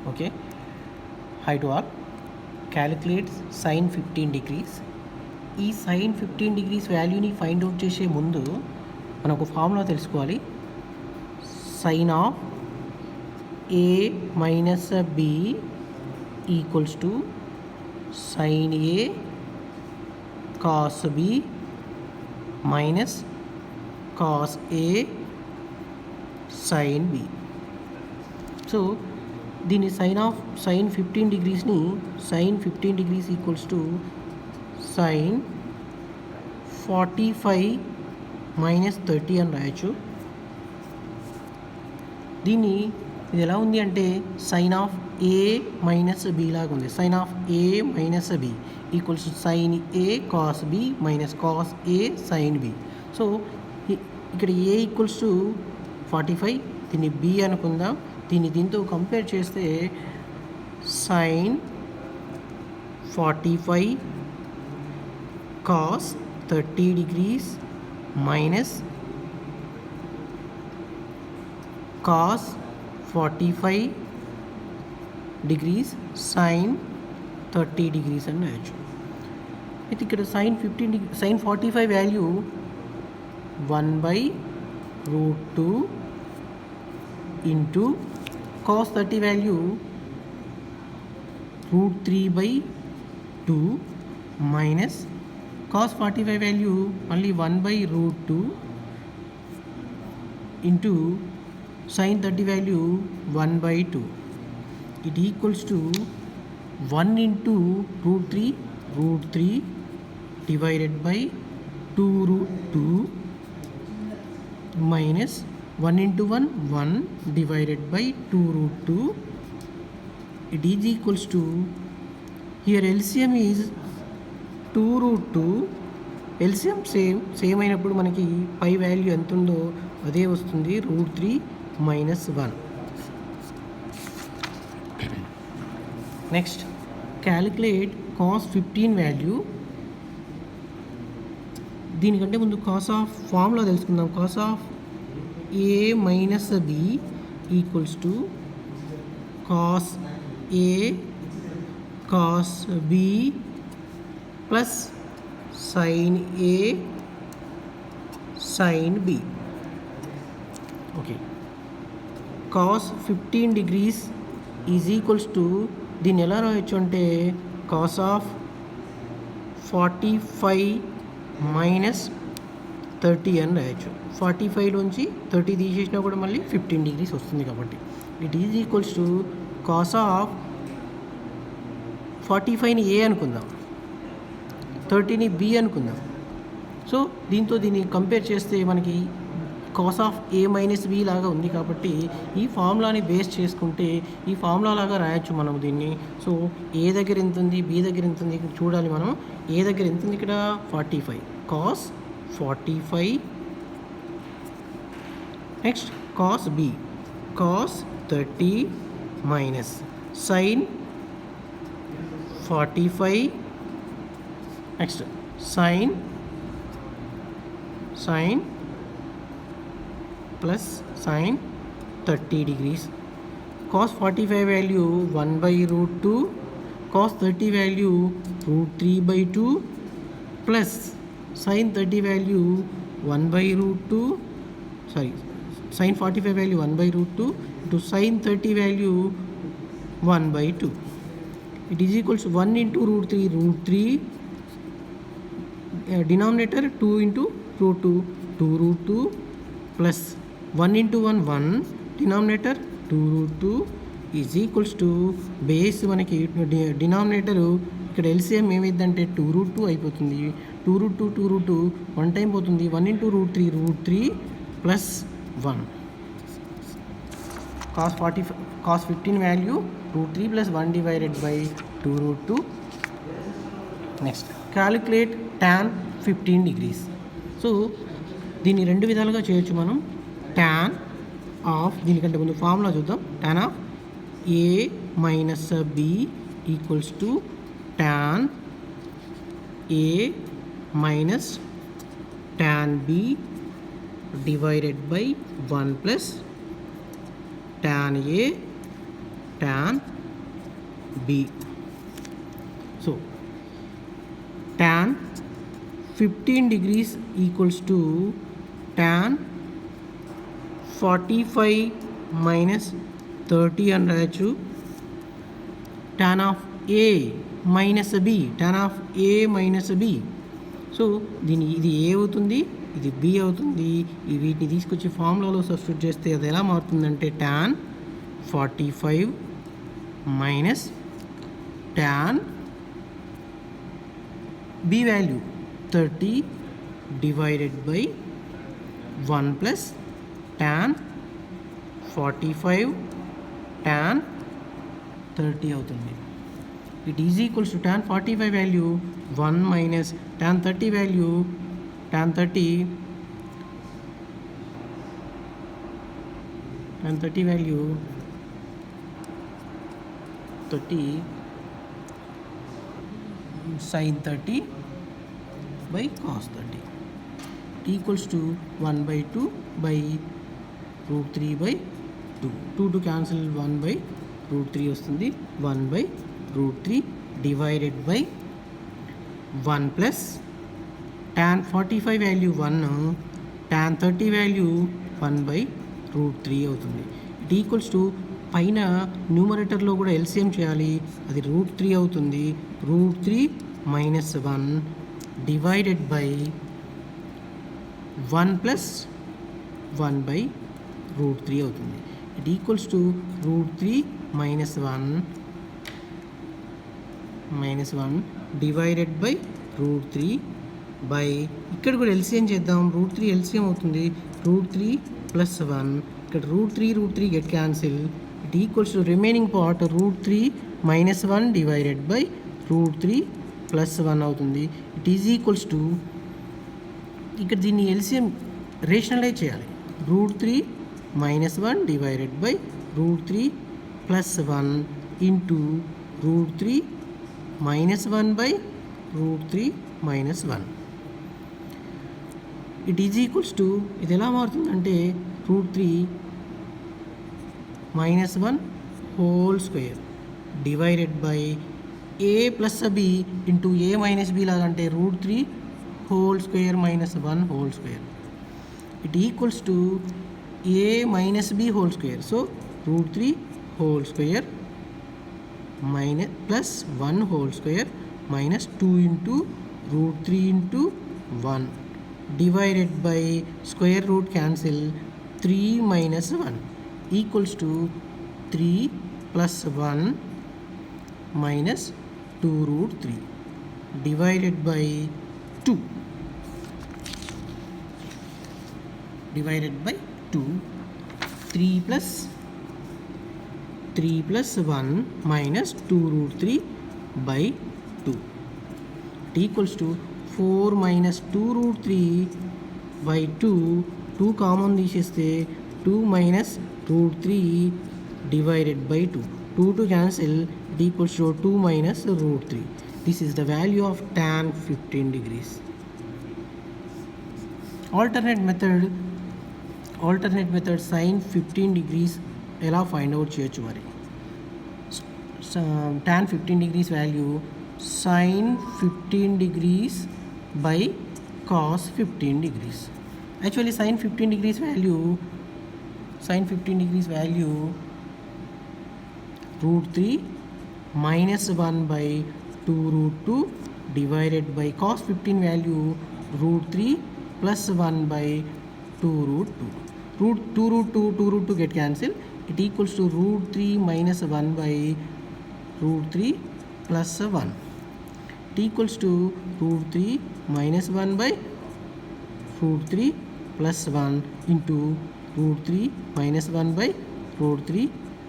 Okay. Hi to all. Calculate sin 15 degrees. ఈ sin 15 degrees వాల్యూని find out చేసే ముందు మనం ఒక ఫార్ములా తెలుసుకోవాలి. sin of a minus b equals to sin a cos b minus cos a sin b. So దీని sin 15 డిగ్రీస్ని sin 15 degrees equals to sin 45 minus 30 అని రాయొచ్చు. దీన్ని ఇది ఎలా ఉంది అంటే sin of a minus b లాగా ఉంది. sin of a minus b equals to sin a cos b minus cos a sin b. So ఇక్కడ a ఈక్వల్స్ టు 45, దీన్ని b అనుకుందాం. దీంతో కంపేర్ చేస్తే sin 45 cos 30 degrees minus cos 45 degrees sin 30 degrees అని రాయొచ్చు. అయితే ఇక్కడ sin 45 value 1/√2 into cos 30 value √3/2 minus cos 45 value మళ్ళీ 1/√2 into sin 30 value 1/2. It equals to 1 into √3 divided by 2√2 minus 1 into 1 divided by 2√2. It is equals to, here LCM is 2√2. LCM same అయినప్పుడు మనకి పై value ఎంత ఉందో అదే వస్తుంది, √3 minus 1. Next calculate cos 15 value. దీనికంటే ముందు cos of formula తెలుసుకుందాం. cos of a minus b equals to cos a cos b plus sin a sin b. Okay, cos 15 degrees is equals to, దీన్ని ఎలా రాయొచ్చు అంటే cos of 45 minus 30 అని రాయొచ్చు. 45లోంచి 30 తీసేసినా కూడా మళ్ళీ 15 డిగ్రీస్ వస్తుంది కాబట్టి it is equals to cos of 45ని ఏ అనుకుందాం, 30ని బి అనుకుందాం. సో దీన్ని కంపేర్ చేస్తే మనకి cos of A minus B లాగా ఉంది కాబట్టి ఈ ఫార్ములాని బేస్ చేసుకుంటే ఈ ఫార్ములా లాగా రాయొచ్చు మనం దీన్ని. సో ఏ దగ్గర ఎంత ఉంది, బి దగ్గర ఎంత ఉంది చూడాలి మనం. ఏ దగ్గర ఎంత ఉంది ఇక్కడ 45, cos 45. Next cos b, cos 30 minus sin 45. Next sin plus sin 30 degrees. cos 45 value 1/√2, cos 30 value √3/2 plus sin 30 value 1/√2, sorry sin 45 value 1/√2 into sin 30 value 1/2. It is equals to 1 into √3 denominator 2 into √2 2√2 plus 1 into 1 denominator 2√2 is equals to base మనకి denominator ఇక్కడ LCM ఏమైందంటే 2√2 అయిపోతుంది. 2√2 1 time పోతుంది. 1 into √3 plus 1. cos 15 value √3 plus 1 divided by 2√2. Next calculate tan 15 degrees. So దీన్ని రెండు విధాలుగా చేయొచ్చు మనం. tan ఆఫ్, దీనికంటే ముందు ఫార్ములా చూద్దాం. tan of a minus b equals to tan a minus tan b divided by 1 plus tan A tan B. So tan 15 degrees equals to tan 45 minus 30 అని రాయొచ్చు. tan of A minus B, tan of A minus B. So ఇది A అవుతుంది, ఇది B అవుతుంది. వీటిని తీసుకొచ్చి ఫార్ములాలో substitute చేస్తే అది ఎలా మారుతుందంటే tan 45 minus tan B value 30 divided by 1 plus tan 45 tan 30 అవుతుంది. It is equals to tan 45 value 1 minus tan 30 value tan 30 value 30 sin 30 by cos 30 equals to 1 by 2 by root 3 by 2. 2 to cancel 1 by root 3 వస్తుంది. 1 by root 3 divided by 1 plus tan 45 value 1 tan 30 value 1 by root 3 అవుతుంది. It equals to పైన న్యూమరేటర్లో కూడా LCM చేయాలి, అది root 3 అవుతుంది. Root 3 minus 1 divided by 1 plus 1 by root 3 అవుతుంది. It equals to root 3 minus 1 divided by root 3 by, ఇక్కడ కూడా ఎల్సిఎం చేద్దాం. రూట్ 3 ఎల్సిఎం అవుతుంది. రూట్ 3 ప్లస్ 1, ఇక్కడ root 3 get cancel. It equals to remaining part root 3 minus 1 divided by root 3 plus 1 అవుతుంది. It is equals to, ఇక్కడ దీన్ని LCM rationalise చేయాలి. Root 3 minus 1 divided by root 3 plus 1 into root 3 minus 1 by root 3 minus 1. It is equals to, ఇది ఎలా మారుతుందంటే root 3 minus 1 whole square divided by A plus B into A minus B లాగంటే root 3 whole square minus 1 whole square. It equals to A minus B whole square. So root 3 whole square minus plus 1 whole square minus 2 into root 3 into 1 divided by square root cancel 3 minus 1 equals to 3 plus 1 minus 2 root 3 divided by 2 3 plus 1 minus 2 root 3 by 2 equals to 4 minus 2 root 3 by 2 common తీసేస్తే 2 minus root 3 divided by 2 to cancel, it equals to 2 minus root 3. This is the value of tan 15 degrees. Alternate method sin 15 degrees ఎలా find out చేయొచ్చు మరి. tan 15 degrees value sin 15 degrees by cos 15 degrees. Actually sin 15 degrees value root 3 minus 1 by 2 root 2 divided by cos 15 value root 3 plus 1 by 2 root 2. 2 root 2 get cancel. It equals to root 3 minus 1 by root 3 plus 1. It equals to root 3 minus 1 by root 3 plus 1 into root 3 minus 1 by root 3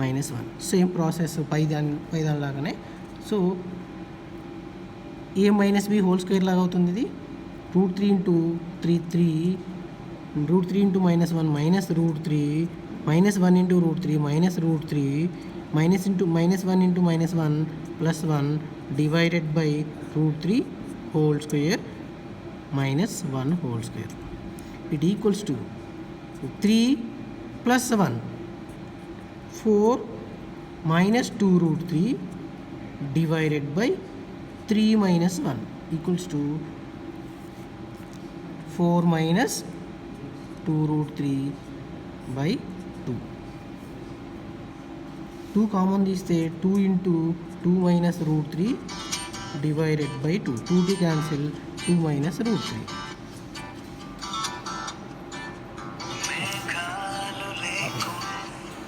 minus 1. Same process పైదాన్ లాగానే. So a minus b whole square లాగా అవుతుంది. ఇది root 3 into 3 root 3 into minus 1 minus root 3 minus 1 into root 3 minus root 3 minus 1 into minus 1 plus 1 divided by root 3 whole square minus 1 whole square. It equals to 3 plus 1 4 minus 2 root 3 divided by 3 minus 1 equals to 4 minus 2 root 3 by 2. 2 common తీస్తే 2 into 2 minus root 3 divided by 2. 2 to cancel 2 minus root 3.